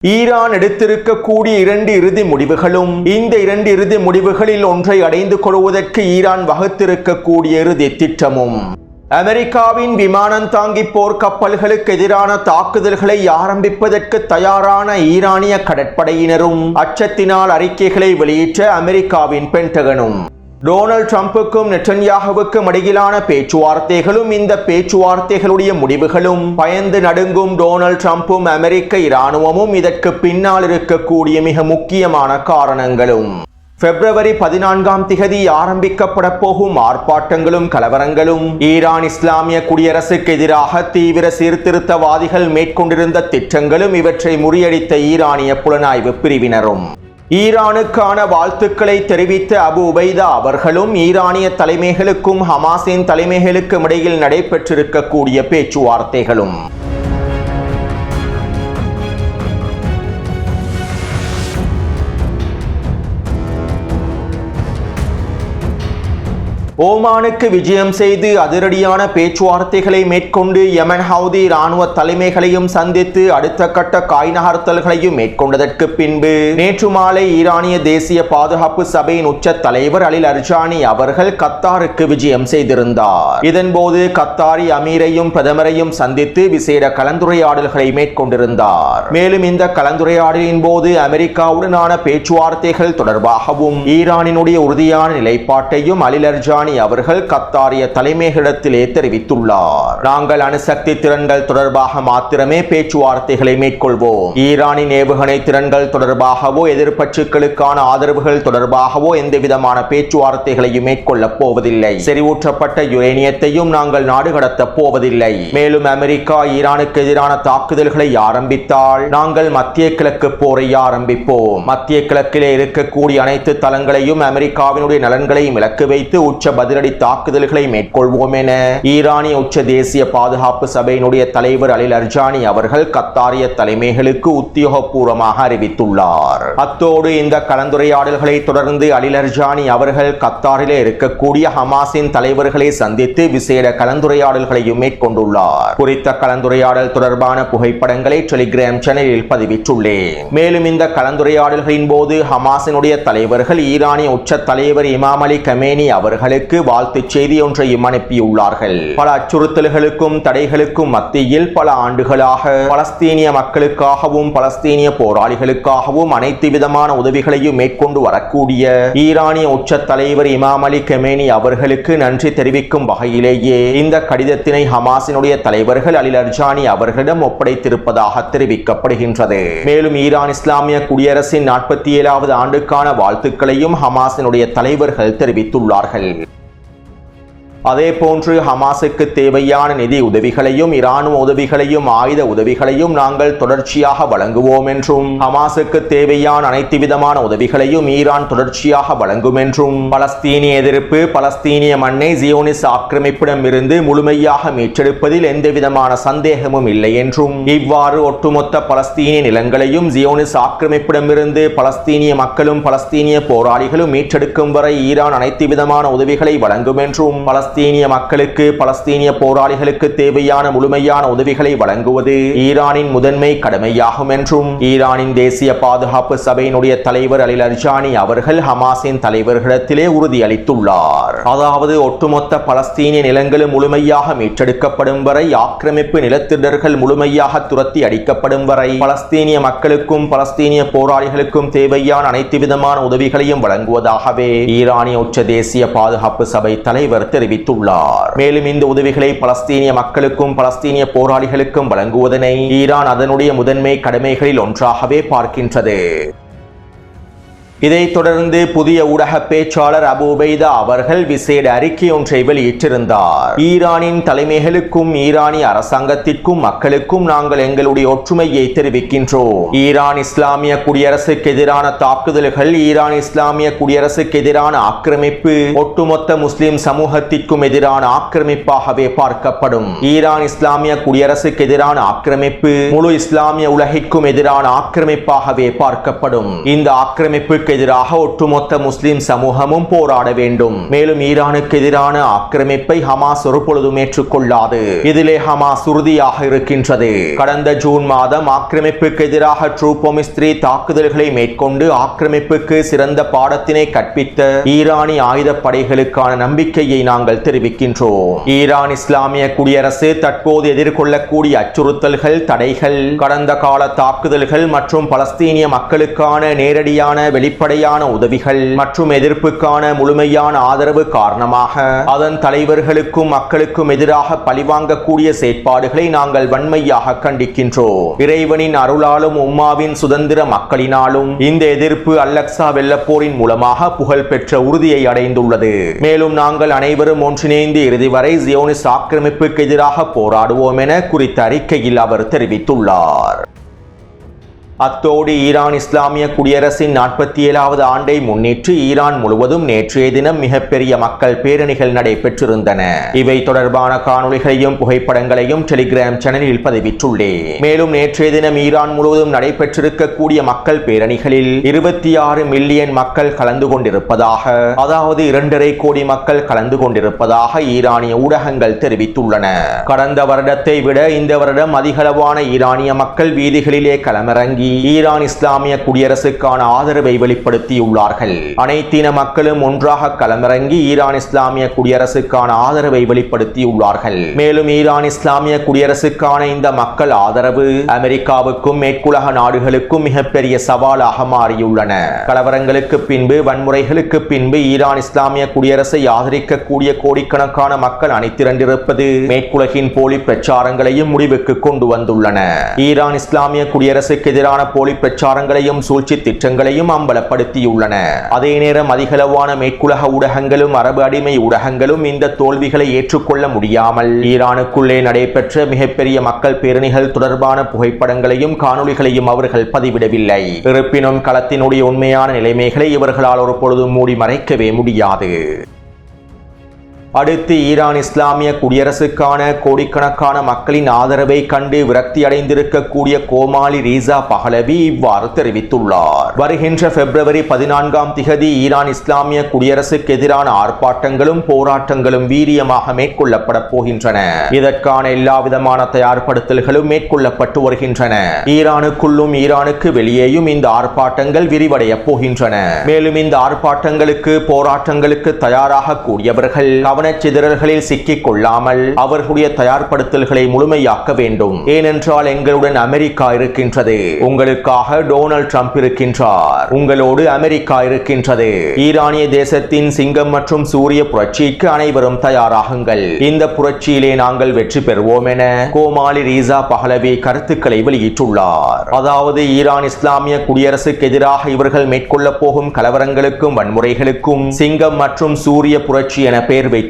Iran எடுத்திருக்கக்கூடிய 2 இறுதி முடிவுகளும் இந்த 2 இறுதி முடிவுகளில் ஒன்றை அடைந்து கொள்வதற்கு ஈரான் வகுத்திருக்கக்கூடிய இறுதி திட்டமும் அமெரிக்காவின் விமானந்தாங்கி போர்க்கப்பல்களுக்கு எதிரான தாக்குதல்களை ஆரம்பிப்பதற்கு தயாரான ஈரானிய கடற்படையினரும் அச்சத்தினால் அறிக்கைகளை வெளியிட்ட அமெரிக்காவின் பென்டகனும் டொனால்ட் ட்ரம்புக்கும் நெட்டன்யாகுவுக்கும் இடையிலான பேச்சுவார்த்தைகளும் இந்த பேச்சுவார்த்தைகளுடைய முடிவுகளும் பயந்து நடுங்கும் டொனால்ட் ட்ரம்பும் அமெரிக்க இராணுவமும் இதற்கு பின்னால் இருக்கக்கூடிய மிக முக்கியமான காரணங்களும் பிப்ரவரி 14ஆம் திகதி ஆரம்பிக்கப்பட போகும் ஆர்ப்பாட்டங்களும் கலவரங்களும் ஈரான் இஸ்லாமிய குடியரசுக்கு எதிராக தீவிர சீர்திருத்தவாதிகள் மேற்கொண்டிருந்த திட்டங்களும் இவற்றை முறியடித்த ஈரானிய புலனாய்வு பிரிவினரும் ஈரானுக்கான வாழ்த்துக்களை தெரிவித்த அபு உபைதா அவர்களும் ஈரானிய தலைமைகளுக்கும் ஹமாஸின் தலைமைகளுக்கும் இடையில் நடைபெற்றிருக்கக்கூடிய பேச்சுவார்த்தைகளும் ஓமானுக்கு விஜயம் செய்து அதிரடியான பேச்சுவார்த்தைகளை மேற்கொண்டு யமன் ஹவுதி இராணுவ தலைமைகளையும் சந்தித்து அடுத்த கட்ட காய் நகர்த்தல்களையும் மேற்கொண்டதற்கு பின்பு நேற்று மாலை ஈரானிய தேசிய பாதுகாப்பு சபையின் உச்ச தலைவர் அலி லர்ஜானி அவர்கள் கத்தாருக்கு விஜயம் செய்திருந்தார். இதன்போது கத்தாரி அமீரையும் பிரதமரையும் சந்தித்து விசேட கலந்துரையாடல்களை மேற்கொண்டிருந்தார். மேலும் இந்த கலந்துரையாடலின் போது அமெரிக்காவுடனான பேச்சுவார்த்தைகள் தொடர்பாகவும் ஈரானினுடைய உறுதியான நிலைப்பாட்டையும் அலி லர்ஜானி அவர்கள் கத்தாரிய தலைமைகளிடத்திலே தெரிவித்துள்ளார். நாங்கள் அணுசக்தி திறன்கள் தொடர்பாக மாத்திரமே பேச்சுவார்த்தைகளை மேற்கொள்வோம். ஈரானின் ஏவுகணை திறன்கள் தொடர்பாகவோ எதிர்ப்பற்றுகளுக்கான ஆதரவுகள் தொடர்பாகவோ எந்தவிதமான பேச்சுவார்த்தைகளையும் மேற்கொள்ளப் போவதில்லை. செறிவூற்றப்பட்ட யுரேனியத்தையும் நாங்கள் நாடு கடத்தப் போவதில்லை. மேலும் அமெரிக்கா ஈரானுக்கு எதிரான தாக்குதல்களை ஆரம்பித்தால் நாங்கள் மத்திய கிழக்கு போரை ஆரம்பிப்போம். மத்திய கிழக்கிலே இருக்கக்கூடிய அனைத்து தளங்களையும் அமெரிக்காவினுடைய நலன்களையும் இலக்கு வைத்து உச்ச பதிலடி தாக்குதல்களை மேற்கொள்வோம் என ஈரானிய உச்ச தேசிய பாதுகாப்பு சபையினுடைய தலைவர் அலி லர்ஜானி அவர்கள் கத்தாரிய தலைமைகளுக்கு உத்தியோகபூர்வமாக அறிவித்துள்ளார். அத்தோடு இந்த கலந்துரையாடல்களை தொடர்ந்து அலி லர்ஜானி அவர்கள் கத்தாரிலே இருக்கக்கூடிய ஹமாஸின் தலைவர்களை சந்தித்து விசேட கலந்துரையாடல்களையும் மேற்கொண்டுள்ளார். குறித்த கலந்துரையாடல் தொடர்பான புகைப்படங்களை டெலிகிராம் சேனலில் பதிவிட்டுள்ளேன். மேலும் இந்த கலந்துரையாடல்களின் போது ஹமாஸினுடைய தலைவர்கள் ஈரானிய உச்ச தலைவர் இமாம் அலி கமேனி அவர்களுக்கு வாழ்த்து செய்தி ஒன்றையும் அனுப்பியுள்ளார்கள். பல அச்சுறுத்தல்களுக்கும் தடைகளுக்கும் மத்தியில் பல ஆண்டுகளாக பலஸ்தீனிய மக்களுக்காகவும் பலஸ்தீனிய போராளிகளுக்காகவும் அனைத்து விதமான உதவிகளையும் மேற்கொண்டு வரக்கூடிய ஈரானிய உச்ச தலைவர் இமாம் அலி கமேனி அவர்களுக்கு நன்றி தெரிவிக்கும் வகையிலேயே இந்த கடிதத்தினை ஹமாஸினுடைய தலைவர்கள் அலி லர்ஜானி அவர்களிடம் ஒப்படைத்திருப்பதாக தெரிவிக்கப்படுகின்றது. மேலும் ஈரான் இஸ்லாமிய குடியரசின் 47வது ஆண்டுக்கான வாழ்த்துக்களையும் ஹமாஸினுடைய தலைவர்கள் தெரிவித்துள்ளார்கள். அதே போன்று ஹமாஸுக்கு தேவையான நிதி உதவிகளையும் இராணுவ உதவிகளையும் ஆயுத உதவிகளையும் நாங்கள் தொடர்ச்சியாக வழங்குவோம் என்றும் ஹமாஸுக்கு தேவையான அனைத்து விதமான உதவிகளையும் ஈரான் தொடர்ச்சியாக வழங்கும் என்றும் பலஸ்தீனிய எதிர்ப்பு பலஸ்தீனிய மண்ணை ஜியோனிஸ் ஆக்கிரமிப்பிடம் இருந்து முழுமையாக மீட்டெடுப்பதில் எந்தவிதமான சந்தேகமும் இல்லை என்றும் இவ்வாறு ஒட்டுமொத்த பலஸ்தீனிய நிலங்களையும் ஜியோனிஸ் ஆக்கிரமிப்பிடம் இருந்து பலஸ்தீனிய மக்களும் பலஸ்தீனிய போராளிகளும் மீட்டெடுக்கும் வரை ஈரான் அனைத்து விதமான உதவிகளை வழங்கும் என்றும் பலஸ்தீனிய மக்களுக்கு பலஸ்தீனிய போராளிகளுக்கு தேவையான முழுமையான உதவிகளை வழங்குவது ஈரானின் முதன்மை கடமையாகும் என்றும் ஈரானின் தேசிய பாதுகாப்பு சபையினுடைய தலைவர் அலி லர்ஜானி அவர்கள் ஹமாஸின் தலைவர்களிடத்திலே உறுதியளித்துள்ளார். அதாவது ஒட்டுமொத்த பலஸ்தீனிய நிலங்களும் முழுமையாக மீட்டெடுக்கப்படும் வரை ஆக்கிரமிப்பு நிலத்திடர்கள் முழுமையாக துரத்தி அடிக்கப்படும் வரை பலஸ்தீனிய மக்களுக்கும் பலஸ்தீனிய போராளிகளுக்கும் தேவையான அனைத்து விதமான உதவிகளையும் வழங்குவதாகவே ஈரானிய உச்ச தேசிய பாதுகாப்பு சபை தலைவர் தெரிவித்தார். மேலும் இந்த உதவிகளை பலஸ்தீனிய மக்களுக்கும் பலஸ்தீனிய போராளிகளுக்கும் வழங்குவதனை ஈரான் அதனுடைய முதன்மை கடமைகளில் ஒன்றாகவே பார்க்கின்றது. இதைத் தொடர்ந்து புதிய ஊடக பேச்சாளர் அபு உபைதா அவர்கள் விசேட அறிக்கை ஒன்றை வெளியிட்டிருந்தார். ஈரானின் தலைமைகளுக்கும் ஈரானிய அரசாங்கத்திற்கும் மக்களுக்கும் நாங்கள் எங்களுடைய ஒற்றுமையை தெரிவிக்கின்றோம். ஈரான் இஸ்லாமிய குடியரசுக்கு எதிரான தாக்குதல்கள் ஈரான் இஸ்லாமிய குடியரசுக்கு எதிரான ஆக்கிரமிப்பு ஒட்டுமொத்த முஸ்லிம் சமூகத்திற்கும் எதிரான ஆக்கிரமிப்பாகவே பார்க்கப்படும். ஈரான் இஸ்லாமிய குடியரசுக்கு எதிரான ஆக்கிரமிப்பு முழு இஸ்லாமிய உலகிற்கும் எதிரான ஆக்கிரமிப்பாகவே பார்க்கப்படும். இந்த ஆக்கிரமிப்புக்கு இஸ்ரேலுக்கு எதிராக ஒட்டுமொத்த முஸ்லிம் சமூகமும் போராட வேண்டும். மேலும் ஈரானுக்கு எதிரான ஆக்கிரமிப்பை ஹமாஸ் ஒரு பொழுதும் ஏற்றுக்கொள்ளாது. இதிலே ஹமாஸ் உறுதியாக இருக்கின்றது. கடந்த ஜூன் மாதம் ஆக்கிரமிப்புக்கு எதிராக ட்ரூபோமிஸ்திரி தாக்குதல்களை மேற்கொண்டு ஆக்கிரமிப்புக்கு சிறந்த பாடத்தினை கற்பித்த ஈரானிய ஆயுதப்படைகளுக்கான நம்பிக்கையை நாங்கள் தெரிவிக்கின்றோம். ஈரான் இஸ்லாமிய குடியரசு தற்போது எதிர்கொள்ளக்கூடிய அச்சுறுத்தல்கள், தடைகள், கடந்த கால தாக்குதல்கள் மற்றும் பலஸ்தீனிய மக்களுக்கான நேரடியான வெளிப்படையான உதவிகள் மற்றும் எதிர்ப்புக்கான முழுமையான ஆதரவு காரணமாக அதன் தலைவர்களுக்கும் மக்களுக்கும் எதிராக பழிவாங்கக்கூடிய செயற்பாடுகளை நாங்கள் வன்மையாக கண்டிக்கின்றோம். இறைவனின் அருளாலும் உம்மாவின் சுதந்திர மக்களினாலும் இந்த எதிர்ப்பு அல்-அக்ஸா வெள்ளப்போரின் மூலமாக புகழ் பெற்ற உறுதியை அடைந்துள்ளது. மேலும் நாங்கள் அனைவரும் ஒன்றிணைந்து இறுதி வரை ஜியோனிஸ்ட் ஆக்கிரமிப்புக்கு எதிராக போராடுவோம் என குறித்த அறிக்கையில் அவர் தெரிவித்துள்ளார். அத்தோடு ஈரான் இஸ்லாமிய குடியரசின் 47வது ஆண்டை முன்னிட்டு ஈரான் முழுவதும் நேற்றைய தினம் மிகப்பெரிய மக்கள் பேரணிகள் நடைபெற்றிருந்தன. இவை தொடர்பான காணொளிகளையும் புகைப்படங்களையும் டெலிகிராம் சேனலில் பதிவிட்டுள்ளேன். மேலும் நேற்றைய தினம் ஈரான் முழுவதும் நடைபெற்றிருக்கக்கூடிய மக்கள் பேரணிகளில் 26 மில்லியன் மக்கள் கலந்து கொண்டிருப்பதாக, அதாவது 2.5 கோடி மக்கள் கலந்து கொண்டிருப்பதாக ஈரானிய ஊடகங்கள் தெரிவித்துள்ளன. கடந்த வருடத்தை விட இந்த வருடம் அதிகளவான ஈரானிய மக்கள் வீதிகளிலே களமிறங்கி ஈரான் இஸ்லாமிய குடியரசுக்கான ஆதரவை வெளிப்படுத்தியுள்ளார்கள். அனைத்தின மக்களும் ஒன்றாக களமிறங்கி ஈரான் இஸ்லாமிய குடியரசுக்கான ஆதரவை வெளிப்படுத்தியுள்ளார்கள். மேலும் ஈரான் இஸ்லாமிய குடியரசுக்கான இந்த மக்கள் ஆதரவு அமெரிக்காவுக்கும் மேற்குலக நாடுகளுக்கும் மிகப்பெரிய சவாலாக மாறியுள்ளன. கலவரங்களுக்கு பின்பு, வன்முறைகளுக்கு பின்பு ஈரான் இஸ்லாமிய குடியரசை ஆதரிக்கக்கூடிய கோடிக்கணக்கான மக்கள் அணிதிரண்டிருப்பது மேற்குலகின் போலி பிரச்சாரங்களையும் முடிவுக்கு கொண்டு வந்துள்ளன. ஈரான் இஸ்லாமிய குடியரசுக்கு எதிரான போலி பிரச்சாரங்களையும் சூழ்ச்சி திட்டங்களையும் அம்பலப்படுத்தியுள்ளன. அதே நேரம் அதிகளவான மேற்குலக ஊடகங்களும் அரபு அடிமை ஊடகங்களும் இந்த தோல்விகளை ஏற்றுக்கொள்ள முடியாமல் ஈரானுக்குள்ளே நடைபெற்ற மிகப்பெரிய மக்கள் பேரணிகள் தொடர்பான புகைப்படங்களையும் காணொளிகளையும் அவர்கள் பதிவிடவில்லை. இருப்பினும் களத்தினுடைய உண்மையான நிலைமைகளை இவர்களால் ஒரு பொழுதும் மூடி மறைக்கவே முடியாது. அடுத்து ஈரான் இஸ்லாமிய குடியரசுக்கான கோடிக்கணக்கான மக்களின் ஆதரவை கண்டு விரக்தி அடைந்திருக்கக்கூடிய கோமாளி ரீசா பஹலவி இவ்வாறு தெரிவித்துள்ளார். வருகின்ற பிப்ரவரி 14ஆம் திகதி ஈரான் இஸ்லாமிய குடியரசுக்கு எதிரான ஆர்ப்பாட்டங்களும் போராட்டங்களும் வீரியமாக மேற்கொள்ளப்பட போகின்றன. இதற்கான எல்லாவிதமான தயார்படுத்தல்களும் மேற்கொள்ளப்பட்டு வருகின்றன. ஈரானுக்குள்ளும் ஈரானுக்கு வெளியேயும் இந்த ஆர்ப்பாட்டங்கள் விரிவடைய போகின்றன. மேலும் இந்த ஆர்ப்பாட்டங்களுக்கு, போராட்டங்களுக்கு தயாராக கூடியவர்கள் கவனச்சிதறல்களில் சிக்கிக் கொள்ளாமல் அவர்களுடைய தயார்படுத்தல்களை முழுமையாக்க வேண்டும். ஏனென்றால் எங்களுடன் அமெரிக்கா இருக்கின்றது, உங்களுக்காக டொனால்ட் ட்ரம்ப் இருக்கின்றார், உங்களோடு அமெரிக்கா இருக்கின்றது. ஈரானிய தேசத்தின் சிங்கம் மற்றும் சூரிய புரட்சிக்கு அனைவரும் தயாராகுங்கள். இந்த புரட்சியிலே நாங்கள் வெற்றி பெறுவோம் என கோமாளி ரீசா பஹலவி கருத்துக்களை வெளியிட்டுள்ளார். அதாவது ஈரான் இஸ்லாமிய குடியரசுக்கு எதிராக இவர்கள் மேற்கொள்ள போகும் கலவரங்களுக்கும் வன்முறைகளுக்கும் சிங்கம் மற்றும் சூரிய புரட்சி என பெயர் வைத்துள்ளார்கள்.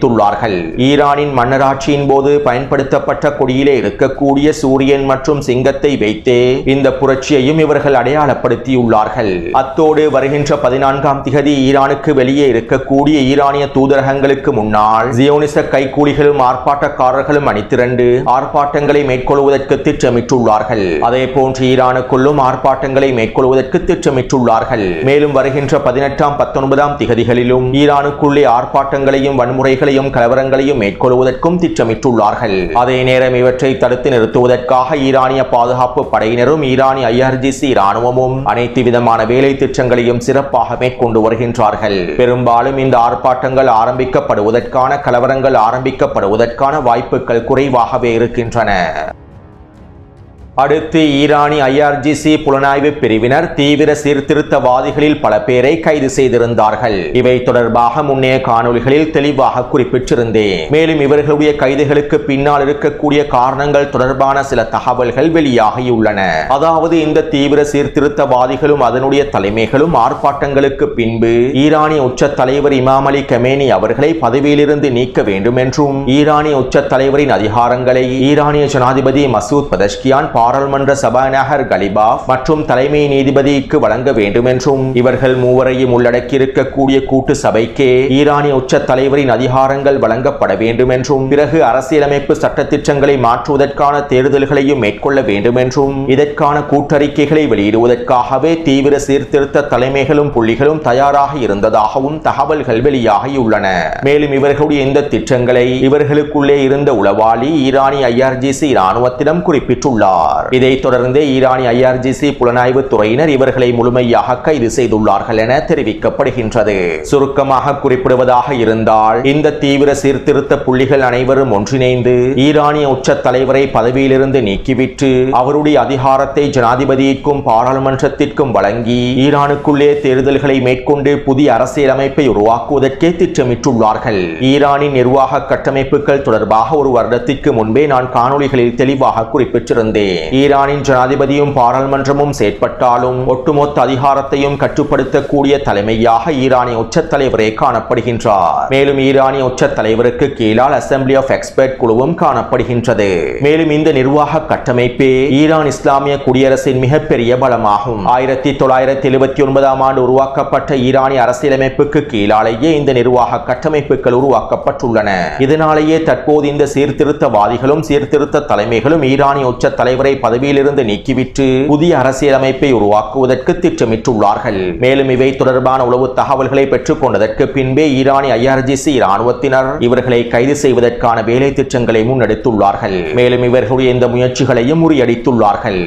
ஈரானின் மன்னராட்சியின் போது பயன்படுத்தப்பட்ட கொடியிலே இருக்கக்கூடிய சூரியன் மற்றும் சிங்கத்தை வைத்தே இந்த புரட்சியையும் இவர்கள் அடையாளப்படுத்தியுள்ளார்கள். அத்தோடு வருகின்ற 14ஆம் திகதி ஈரானுக்கு வெளியே இருக்கக்கூடிய ஈரானிய தூதரகங்களுக்கு முன்னால் ஜியோனிச கைக்கூலிகளும் ஆர்ப்பாட்டக்காரர்களும் அணிதிரண்டு ஆர்ப்பாட்டங்களை மேற்கொள்வதற்கு திட்டமிட்டுள்ளார்கள். அதே போன்று ஈரானுக்குள்ளும் ஆர்ப்பாட்டங்களை மேற்கொள்வதற்கு திட்டமிட்டுள்ளார்கள். மேலும் வருகின்ற 18ஆம் 19ஆம் திகதிகளிலும் ஈரானுக்குள்ளே ஆர்ப்பாட்டங்களையும் வன்முறைகளையும் கலவரங்களையும் மேற்கொள்வதற்கும் திட்டமிட்டுள்ளார்கள். அதே நேரம் இவற்றை தடுத்து நிறுத்துவதற்காக ஈரானிய பாதுகாப்பு படையினரும் ஈரானிய IRGC இராணுவமும் அனைத்து விதமான வேலை திட்டங்களையும் சிறப்பாக மேற்கொண்டு வருகின்றார்கள். பெரும்பாலும் இந்த ஆர்ப்பாட்டங்கள் ஆரம்பிக்கப்படுவதற்கான, கலவரங்கள் ஆரம்பிக்கப்படுவதற்கான வாய்ப்புகள் குறைவாகவே இருக்கின்றன. அடுத்து ஈரானிய IRGC புலனாய்வு பிரிவினர் தீவிர சீர்திருத்தவாதிகளில் பல பேரை கைது செய்திருந்தார்கள். இவை தொடர்பாக முன்னைய காணொளிகளில் தெளிவாக குறிப்பிட்டிருந்தேன். மேலும் இவர்களுடைய கைதுகளுக்கு பின்னால் இருக்கக்கூடிய காரணங்கள் தொடர்பான சில தகவல்கள் வெளியாகியுள்ளன. அதாவது இந்த தீவிர சீர்திருத்தவாதிகளும் அதனுடைய தலைமைகளும் ஆர்ப்பாட்டங்களுக்கு பின்பு ஈரானிய உச்ச தலைவர் இமாம் அலி கமேனி அவர்களை பதவியிலிருந்து நீக்க வேண்டும் என்றும் ஈரானிய உச்ச தலைவரின் அதிகாரங்களை ஈரானிய ஜனாதிபதி மசூத் பதஷ்கியான் பாராளுமன்ற சபாநாயகர் கலிபாஃப் மற்றும் தலைமை நீதிபதிக்கு வழங்க வேண்டும் என்றும் இவர்கள் மூவரையும் உள்ளடக்கியிருக்கக்கூடிய கூட்டு சபைக்கே ஈரானிய உச்ச தலைவரின் அதிகாரங்கள் வழங்கப்பட வேண்டும் என்றும் பிறகு அரசியலமைப்பு சட்டத்திட்டங்களை மாற்றுவதற்கான தேர்தல்களையும் மேற்கொள்ள வேண்டும் என்றும் இதற்கான கூட்டறிக்கைகளை வெளியிடுவதற்காகவே தீவிர சீர்திருத்த தலைமைகளும் புள்ளிகளும் தயாராக இருந்ததாகவும் தகவல்கள் வெளியாகியுள்ளன. மேலும் இவர்களுடைய இந்த திட்டங்களை இவர்களுக்குள்ளே இருந்த உளவாளி ஈரானிய IRGC இராணுவத்திடம் குறிப்பிட்டுள்ளார். இதைத் தொடர்ந்து ஈரானிய IRGC புலனாய்வு துறையினர் இவர்களை முழுமையாக கைது செய்துள்ளார்கள் என தெரிவிக்கப்படுகின்றது. சுருக்கமாக குறிப்பிடுவதாக இருந்தால் இந்த தீவிர சீர்திருத்த புள்ளிகள் அனைவரும் ஒன்றிணைந்து ஈரானிய உச்ச தலைவரை பதவியிலிருந்து நீக்கிவிட்டு அவருடைய அதிகாரத்தை ஜனாதிபதிக்கும் பாராளுமன்றத்திற்கும் வழங்கி ஈரானுக்குள்ளே தேர்தல்களை மேற்கொண்டு புதிய அரசியலமைப்பை உருவாக்குவதற்கே திட்டமிட்டுள்ளார்கள். ஈரானின் நிர்வாக கட்டமைப்புகள் தொடர்பாக ஒரு வருடத்திற்கு முன்பே நான் காணொளிகளில் தெளிவாக குறிப்பிட்டிருந்தேன். ஈரானின் ஜனாதிபதியும் பாராளுமன்றமும் செயற்பட்டாலும் ஒட்டுமொத்த அதிகாரத்தையும் கட்டுப்படுத்தக்கூடிய தலைமையாக ஈரானிய உச்ச தலைவரே காணப்படுகின்றார். மேலும் ஈரானிய உச்ச தலைவருக்கு கீழால் அசெம்பிளி ஆஃப் எக்ஸ்பர்ட் குழுவும் காணப்படுகின்றது. மேலும் இந்த நிர்வாக கட்டமைப்பே ஈரான் இஸ்லாமிய குடியரசின் மிகப்பெரிய பலமாகும். 1979 ஆண்டு உருவாக்கப்பட்ட ஈரானிய அரசியலமைப்புக்கு கீழாலேயே இந்த நிர்வாக கட்டமைப்புகள் உருவாக்கப்பட்டுள்ளன. இதனாலேயே தற்போது இந்த சீர்திருத்தவாதிகளும் சீர்திருத்த தலைமைகளும் ஈரானிய உச்ச தலைவரை பதவியிலிருந்து நீக்கிவிட்டு புதிய அரசியலமைப்பை உருவாக்குவதற்கு திட்டமிட்டுள்ளார்கள். மேலும் இவை தொடர்பான உளவு தகவல்களை பெற்றுக் கொண்டதற்கு பின்பே ஈரானிய IRGC இராணுவத்தினர் இவர்களை கைது செய்வதற்கான வேலை திட்டங்களை முன்னெடுத்துள்ளார்கள். மேலும் இவர்களுடைய இந்த முயற்சிகளையும் முறியடித்துள்ளார்கள்.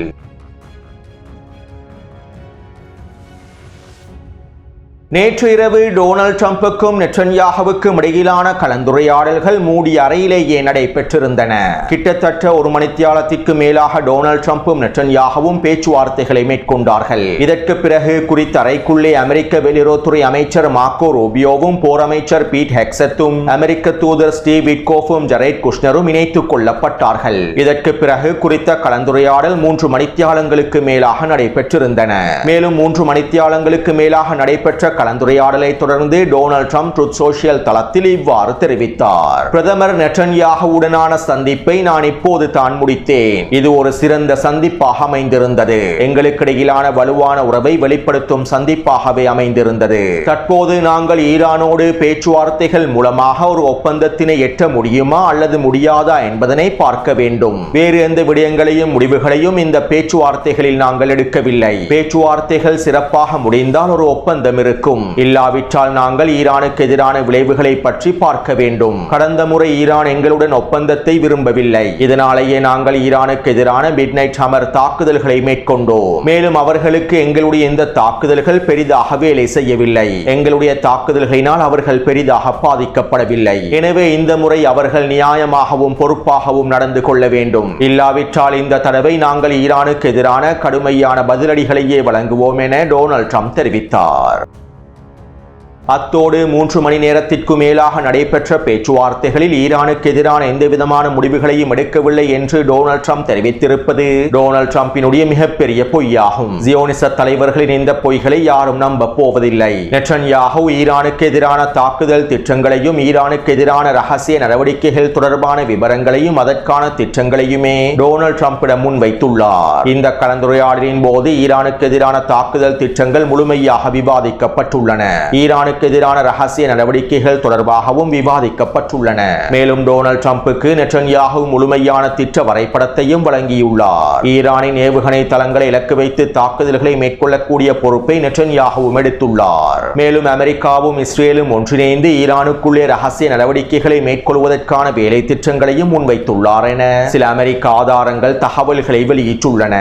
நேற்று இரவு டொனால்ட் ட்ரம்புக்கும் நெட்டன்யாகுவுக்கும் இடையிலான கலந்துரையாடல்கள் மூடிய அறையிலேயே நடைபெற்றிருந்தன. கிட்டத்தட்ட ஒரு மணித்தியாலத்திற்கு மேலாக டொனால்ட் ட்ரம்பும் நெட்டன்யாகுவும் பேச்சுவார்த்தைகளை மேற்கொண்டார்கள். இதற்கு பிறகு குறித்த அறைக்குள்ளே அமெரிக்க வெளியுறவுத்துறை அமைச்சர் மார்க்கோ ரூபியோவும் போர் அமைச்சர் பீட் ஹெக்ஸத்தும் அமெரிக்க தூதர் ஸ்டீவ் விட்கோஃபும் ஜரேட் குஷ்னரும் இணைத்துக் கொள்ளப்பட்டார்கள். இதற்கு பிறகு குறித்த கலந்துரையாடல் 3 மணித்தியாலங்களுக்கு மேலாக நடைபெற்றிருந்தன. மேலும் 3 மணித்தியாலங்களுக்கு மேலாக நடைபெற்ற கலந்துரையாடலை தொடர்ந்து டொனால்ட் ட்ரம்ப் ட்ரூத் சோஷியல் தளத்தில் இவ்வாறு தெரிவித்தார். பிரதமர் நெட்டன்யாகுவுடனான சந்திப்பை நான் இப்போது தான் முடித்தேன். இது ஒரு சிறந்த சந்திப்பாக அமைந்திருந்தது. எங்களுக்கிடையிலான வலுவான உறவை வெளிப்படுத்தும் சந்திப்பாகவே அமைந்திருந்தது. தற்போது நாங்கள் ஈரானோடு பேச்சுவார்த்தைகள் மூலமாக ஒரு ஒப்பந்தத்தினை எட்ட முடியுமா அல்லது முடியாதா என்பதனை பார்க்க வேண்டும். வேறு எந்த விடயங்களையும் முடிவுகளையும் இந்த பேச்சுவார்த்தைகளில் நாங்கள் எடுக்கவில்லை. பேச்சுவார்த்தைகள் சிறப்பாக முடிந்தால் ஒரு ஒப்பந்தம் இருக்கும். இல்லாவிட்டால் நாங்கள் ஈரானுக்கு எதிரான விளைவுகளை பற்றி பார்க்க வேண்டும். கடந்த முறை ஈரான் எங்களுடன் ஒப்பந்தத்தை விரும்பவில்லை. இதனாலேயே நாங்கள் ஈரானுக்கு எதிரான மிட்நைட் ஹமர் தாக்குதல்களை மேற்கொண்டோம். மேலும் அவர்களுக்கு எங்களுடைய இந்த தாக்குதல்கள் பெரிதாக வேலை செய்யவில்லை. எங்களுடைய தாக்குதல்களினால் அவர்கள் பெரிதாக பாதிக்கப்படவில்லை. எனவே இந்த முறை அவர்கள் நியாயமாகவும் பொறுப்பாகவும் நடந்து கொள்ள வேண்டும். இல்லாவிட்டால் இந்த தடவை நாங்கள் ஈரானுக்கு எதிரான கடுமையான பதிலடிகளையே வழங்குவோம் என டொனால்ட் ட்ரம்ப் தெரிவித்தார். அத்தோடு 3 மணி நேரத்திற்கு மேலாக நடைபெற்ற பேச்சுவார்த்தைகளில் ஈரானுக்கு எதிரான எந்தவிதமான முடிவுகளையும் எடுக்கவில்லை என்று டொனால்ட் ட்ரம்ப் தெரிவித்திருப்பது டொனால்ட் ட்ரம்பினுடைய மிகப்பெரிய பொய்யாகும். ஜியோனிச தலைவர்களின் இந்த பொய்களை யாரும் நம்ப போவதில்லை. நெட்டன்யாகு ஈரானுக்கு எதிரான தாக்குதல் திட்டங்களையும் ஈரானுக்கு எதிரான ரகசிய நடவடிக்கைகள் தொடர்பான விவரங்களையும் அதற்கான திட்டங்களையுமே டொனால்ட் ட்ரம்பிடம் முன்வைத்துள்ளார். இந்த கலந்துரையாடலின் போது ஈரானுக்கு எதிரான தாக்குதல் திட்டங்கள் முழுமையாக விவாதிக்கப்பட்டுள்ளன. ஈரானுக்கு எதிரான ரகசிய நடவடிக்கைகள் தொடர்பாகவும் விவாதிக்கப்பட்டுள்ளன. மேலும் டொனால்ட் ட்ரம்புக்கு நெட்டன்யாகு முழுமையான திட்ட வரைபடத்தையும் வழங்கியுள்ளார். ஈரானின் ஏவுகணை தளங்களை இலக்கு வைத்து தாக்குதல்களை மேற்கொள்ளக்கூடிய பொறுப்பை நெட்டன்யாகுவும் எடுத்துள்ளார். மேலும் அமெரிக்காவும் இஸ்ரேலும் ஒன்றிணைந்து ஈரானுக்குள்ளே ரகசிய நடவடிக்கைகளை மேற்கொள்வதற்கான வேலை திட்டங்களையும் முன்வைத்துள்ளார் என சில அமெரிக்க ஆதாரங்கள் தகவல்களை வெளியிட்டுள்ளன.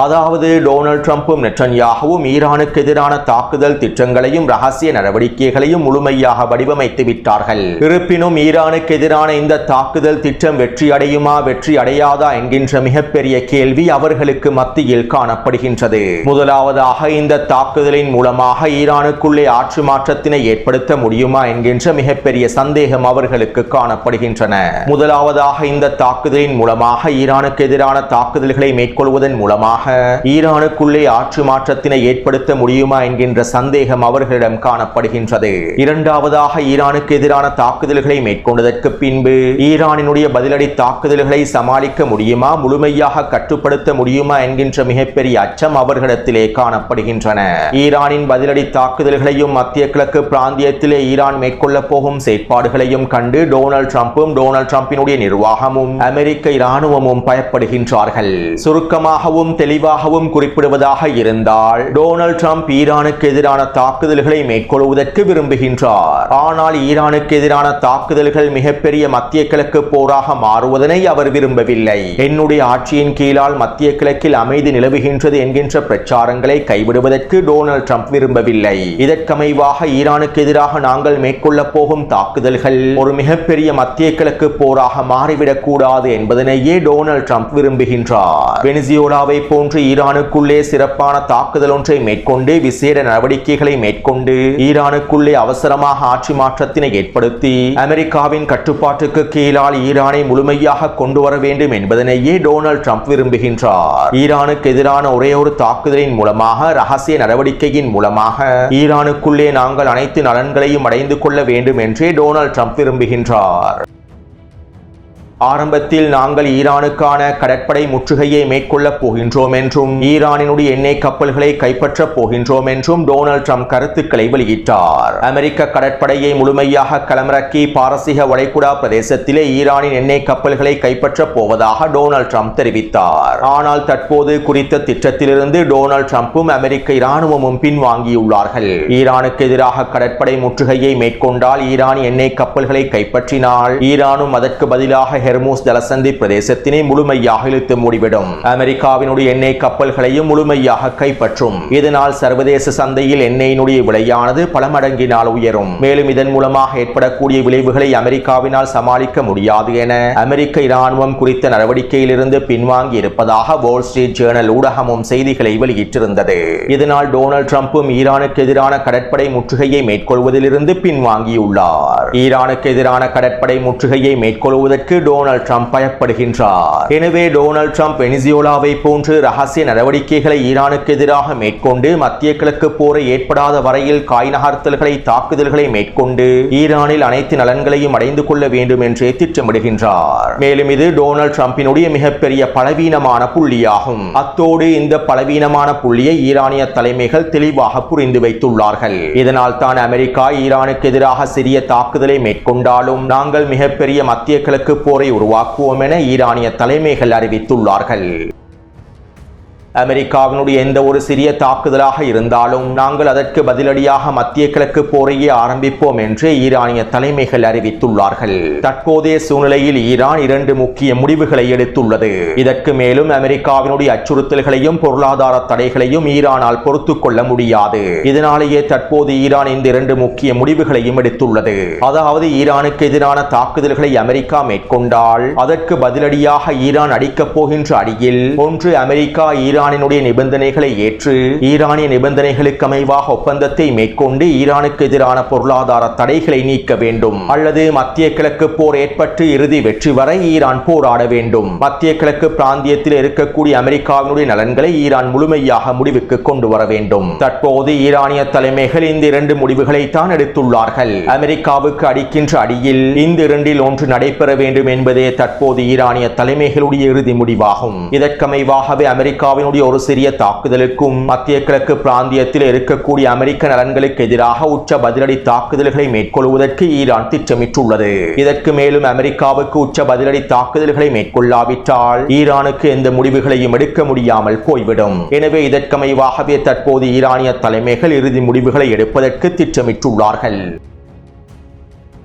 அதாவது டொனால்ட் ட்ரம்பும் நெட்டன்யாகுவும் ஈரானுக்கு எதிரான தாக்குதல் திட்டங்களையும் ரகசிய நடவடிக்கைகளையும் முழுமையாக வடிவமைத்து விட்டார்கள். இருப்பினும் ஈரானுக்கு எதிரான இந்த தாக்குதல் திட்டம் வெற்றி அடையுமா வெற்றி அடையாதா என்கின்ற மிகப்பெரிய கேள்வி அவர்களுக்கு மத்தியில் காணப்படுகின்றது. முதலாவதாக இந்த தாக்குதலின் மூலமாக ஈரானுக்குள்ளே ஆட்சி மாற்றத்தினை ஏற்படுத்த முடியுமா என்கின்ற மிகப்பெரிய சந்தேகம் அவர்களுக்கு காணப்படுகின்றன. முதலாவதாக இந்த தாக்குதலின் மூலமாக ஈரானுக்கு எதிரான தாக்குதல்களை மேற்கொள்வதன் மூலமாக மூலமாக ஈரானுக்குள்ளே ஆட்சி மாற்றத்தினை ஏற்படுத்த முடியுமா என்கின்ற சந்தேகம் அவர்களிடம் காணப்படுகின்றது. இரண்டாவதாக ஈரானுக்கு எதிரான தாக்குதல்களை மேற்கொண்டதற்கு பின்பு ஈரானினுடைய பதிலடி தாக்குதல்களை சமாளிக்க முடியுமா, முழுமையாக கட்டுப்படுத்த முடியுமா என்கின்ற மிகப்பெரிய அச்சம் அவர்களிடத்திலே காணப்படுகின்றன. ஈரானின் பதிலடி தாக்குதல்களையும் மத்திய கிழக்கு பிராந்தியத்திலே ஈரான் மேற்கொள்ள போகும் செயற்பாடுகளையும் கண்டு டொனால்ட் ட்ரம்பும் டொனால்ட் ட்ரம்பினுடைய நிர்வாகமும் அமெரிக்க இராணுவமும் பயப்படுகின்றார்கள். சுருக்கமாகவும் தெளிவாகவும் குறிப்பிடுவதாக இருந்தால் டொனால்ட் ட்ரம்ப் ஈரானுக்கு எதிரான தாக்குதல்களை மேற்கொள்வதற்கு விரும்புகின்றார். ஆனால் ஈரானுக்கு எதிரான தாக்குதல்கள் மிகப்பெரிய மத்திய கிழக்கு போராக மாறுவதனை அவர் விரும்பவில்லை. என்னுடைய ஆட்சியின் கீழால் மத்திய கிழக்கில் அமைதி நிலவுகின்றது என்கின்ற பிரச்சாரங்களை கைவிடுவதற்கு டொனால்ட் ட்ரம்ப் விரும்பவில்லை. இதற்கமைவாக ஈரானுக்கு எதிராக நாங்கள் மேற்கொள்ள போகும் தாக்குதல்கள் ஒரு மிகப்பெரிய மத்திய கிழக்கு போராக மாறிவிடக் கூடாது என்பதனையே டொனால்ட் ட்ரம்ப் விரும்புகின்றார். வெனிசுவேலாவை போன்று ஈரானுக்குள்ளே சிறப்பான தாக்குதல் ஒன்றை மேற்கொண்டு விசேட நடவடிக்கைகளை மேற்கொண்டு ஈரானுக்குள்ளே அவசரமாக ஆட்சி மாற்றத்தினை ஏற்படுத்தி அமெரிக்காவின் கட்டுப்பாட்டுக்கு கீழால் ஈரானை முழுமையாக கொண்டு வர வேண்டும் என்பதனையே டொனால்ட் ட்ரம்ப் விரும்புகின்றார். ஈரானுக்கு எதிரான ஒரே ஒரு தாக்குதலின் மூலமாக, ரகசிய நடவடிக்கையின் மூலமாக ஈரானுக்குள்ளே நாங்கள் அனைத்து நலன்களையும் அடைந்து கொள்ள வேண்டும் என்றே டொனால்ட் ட்ரம்ப் விரும்புகின்றார். ஆரம்பத்தில் நாங்கள் ஈரானுக்கான கடற்படை முற்றுகையை மேற்கொள்ளப் போகின்றோம் என்றும் ஈரானினுடைய எண்ணெய் கப்பல்களை கைப்பற்றப் போகின்றோம் என்றும் டொனால்ட் ட்ரம்ப் கருத்துக்களை வெளியிட்டார். அமெரிக்க கடற்படையை முழுமையாக களமிறக்கி பாரசீக வளைகுடா பிரதேசத்திலே ஈரானின் எண்ணெய் கப்பல்களை கைப்பற்றப் போவதாக டொனால்ட் ட்ரம்ப் தெரிவித்தார். ஆனால் தற்போது குறித்த திட்டத்திலிருந்து டொனால்ட் ட்ரம்பும் அமெரிக்க இராணுவமும் பின்வாங்கியுள்ளார்கள். ஈரானுக்கு எதிராக கடற்படை முற்றுகையை மேற்கொண்டால் ஈரான் எண்ணெய் கப்பல்களை கைப்பற்றினால் ஈரானும் அதற்கு பதிலாக ஹெர்மூஸ் ஜலசந்தி பிரதேசத்தினை முழுமையாக இழுத்து மூடிவிடும். அமெரிக்காவினுடைய எண்ணெய் கப்பல்களையும் முழுமையாக கைப்பற்றும். இதனால் சர்வதேச சந்தையில் எண்ணெயினுடைய விலையானது பல மடங்கினால் உயரும். மேலும் இதன் மூலமாக ஏற்படக்கூடிய விளைவுகளை அமெரிக்காவினால் சமாளிக்க முடியாது என அமெரிக்க இராணுவம் குறித்த நடவடிக்கையிலிருந்து பின்வாங்கி இருப்பதாக வால் ஸ்ட்ரீட் ஜேர்னல் ஊடகமும் செய்திகளை வெளியிட்டிருந்தது. இதனால் டொனால்ட் ட்ரம்பும் ஈரானுக்கு எதிரான கடற்படை முற்றுகையை மேற்கொள்வதிலிருந்து பின்வாங்கியுள்ளார். ஈரானுக்கு எதிரான கடற்படை முற்றுகையை மேற்கொள்வதற்கு டொனால்ட் ட்ரம்ப் பயப்படுகின்றார். எனவே டொனால்ட் ட்ரம்ப் வெனிசுவேலாவை போன்று ரகசிய நடவடிக்கைகளை ஈரானுக்கு எதிராக மேற்கொண்டு மத்திய கிழக்கு போரை ஏற்படாத வரையில் காய் நகர்த்தல்களை, தாக்குதல்களை மேற்கொண்டு ஈரானில் அனைத்து நலன்களையும் அடைந்து கொள்ள வேண்டும் என்றே திட்டமிடுகின்றார். மேலும் இது டொனால்ட் ட்ரம்பினுடைய மிகப்பெரிய பலவீனமான புள்ளியாகும். அத்தோடு இந்த பலவீனமான புள்ளியை ஈரானிய தலைமைகள் தெளிவாக புரிந்து வைத்துள்ளார்கள். இதனால் தான் அமெரிக்கா ஈரானுக்கு எதிராக சிறிய தாக்குதலை மேற்கொண்டாலும் நாங்கள் மிகப்பெரிய மத்திய கிழக்கு போரை உருவாக்குவோம் என ஈரானிய தலைமைகள் அறிவித்துள்ளார்கள். அமெரிக்காவினுடைய எந்த ஒரு சிறிய தாக்குதலாக இருந்தாலும் நாங்கள் அதற்கு பதிலடியாக மத்திய கிழக்கு போரையே ஆரம்பிப்போம் என்று ஈரானிய தலைமைகள் அறிவித்துள்ளார்கள். தற்போதைய சூழ்நிலையில் ஈரான் 2 முக்கிய முடிவுகளை எடுத்துள்ளது. இதற்கு மேலும் அமெரிக்காவினுடைய அச்சுறுத்தல்களையும் பொருளாதார தடைகளையும் ஈரானால் பொறுத்துக் கொள்ள முடியாது. இதனாலேயே தற்போது ஈரான் இந்த 2 முக்கிய முடிவுகளையும் எடுத்துள்ளது. அதாவது ஈரானுக்கு எதிரான தாக்குதல்களை அமெரிக்கா மேற்கொண்டால் அதற்கு பதிலடியாக ஈரான் அடிக்கப் போகின்ற அடியில் ஒன்று அமெரிக்கா ஈரானினுடைய நிபந்தனைகளை ஏற்று ஈரானிய நிபந்தனைகளுக்கு அமைவாக ஒப்பந்தத்தை மேற்கொண்டு ஈரானுக்கு எதிரான பொருளாதார தடைகளை நீக்க வேண்டும், அல்லது மத்திய கிழக்கு போர் ஏற்பட்டு இறுதி வெற்றி வரை ஈரான் போராட வேண்டும். மத்திய கிழக்கு பிராந்தியத்தில் இருக்கக்கூடிய அமெரிக்காவினுடைய நலன்களை ஈரான் முழுமையாக முடிவுக்கு கொண்டு வர வேண்டும். தற்போது ஈரானிய தலைமைகள் இந்த 2 முடிவுகளை தான் எடுத்துள்ளார்கள். அமெரிக்காவுக்கு அடிக்கின்ற அடியில் இந்த 2இல் ஒன்று நடைபெற வேண்டும் என்பதே தற்போது ஈரானிய தலைமைகளுடைய இறுதி முடிவாகும். இதற்கமைவாகவே அமெரிக்காவினுடைய ஒரு சிறிய தாக்குதலுக்கும் மத்திய கிழக்கு பிராந்தியத்தில் இருக்கக்கூடிய அமெரிக்க நலன்களுக்கு எதிராக உச்ச பதிலடி தாக்குதல்களை மேற்கொள்வதற்கு ஈரான் திட்டமிட்டுள்ளது. இதற்கு மேலும் அமெரிக்காவுக்கு உச்ச பதிலடி தாக்குதல்களை மேற்கொள்ளாவிட்டால் ஈரானுக்கு எந்த முடிவுகளையும் எடுக்க முடியாமல் போய்விடும். எனவே இதற்கமைவாகவே தற்போது ஈரானிய தலைமைகள் இறுதி முடிவுகளை எடுப்பதற்கு திட்டமிட்டுள்ளார்கள்.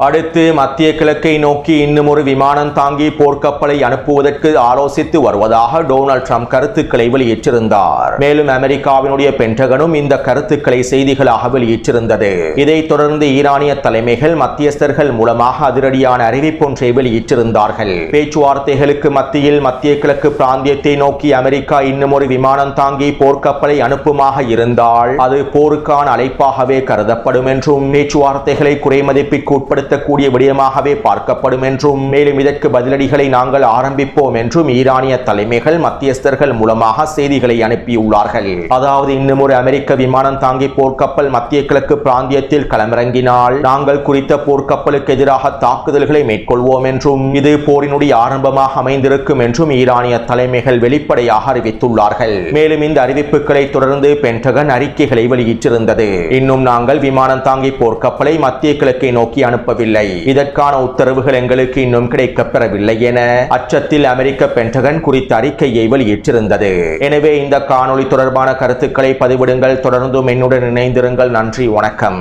அடுத்து மத்திய கிழக்கை நோக்கி இன்னும் ஒரு விமானம் தாங்கி போர்க்கப்பலை அனுப்புவதற்கு ஆலோசித்து வருவதாக டொனால்ட் ட்ரம்ப் கருத்துக்களை வெளியிட்டிருந்தார். மேலும் அமெரிக்காவினுடைய பென்டகனும் இந்த கருத்துக்களை செய்திகளாக வெளியிட்டிருந்தது. இதைத் தொடர்ந்து ஈரானிய தலைமைகள் மத்தியஸ்தர்கள் மூலமாக அதிரடியான அறிவிப்பொன்றை வெளியிட்டிருந்தார்கள். பேச்சுவார்த்தைகளுக்கு மத்தியில் மத்திய கிழக்கு பிராந்தியத்தை நோக்கி அமெரிக்கா இன்னும் ஒரு விமானம் தாங்கி போர்க்கப்பலை அனுப்புமாக இருந்தால் அது போருக்கான அழைப்பாகவே கருதப்படும் என்றும் பேச்சுவார்த்தைகளை குறைமதிப்பிற்கு உட்படுத்த பொருட்படுத்தக்கூடிய விடயமாகவே பார்க்கப்படும் என்றும் மேலும் இதற்கு பதிலடிகளை நாங்கள் ஆரம்பிப்போம் என்றும் ஈரானிய தலைமைகள் மத்தியஸ்தர்கள் மூலமாக செய்திகளை அனுப்பியுள்ளார்கள். அதாவது இன்னும் ஒரு அமெரிக்க விமானம் தாங்கி போர்க்கப்பல் மத்திய கிழக்கு பிராந்தியத்தில் களமிறங்கினால் நாங்கள் குறித்த போர்க்கப்பலுக்கு எதிராக தாக்குதல்களை மேற்கொள்வோம் என்றும் இது போரினுடைய ஆரம்பமாக அமைந்திருக்கும் என்றும் ஈரானிய தலைமைகள் வெளிப்படையாக அறிவித்துள்ளார்கள். மேலும் இந்த அறிவிப்புகளை தொடர்ந்து பென்டகன் அறிக்கைகளை வெளியிட்டிருந்தது. இன்னும் நாங்கள் விமானம் தாங்கி போர்க்கப்பலை மத்திய கிழக்கை நோக்கி அனுப்பவில்லை, இதற்கான உத்தரவுகள் எங்களுக்கு இன்னும் கிடைக்கப்பெறவில்லை என அச்சத்தில் அமெரிக்க பென்டகன் குறித்த அறிக்கையை வெளியிட்டிருந்தது. எனவே இந்த காணொளி தொடர்பான கருத்துக்களை பதிவிடுங்கள். தொடர்ந்தும் என்னுடன் இணைந்திருங்கள். நன்றி, வணக்கம்.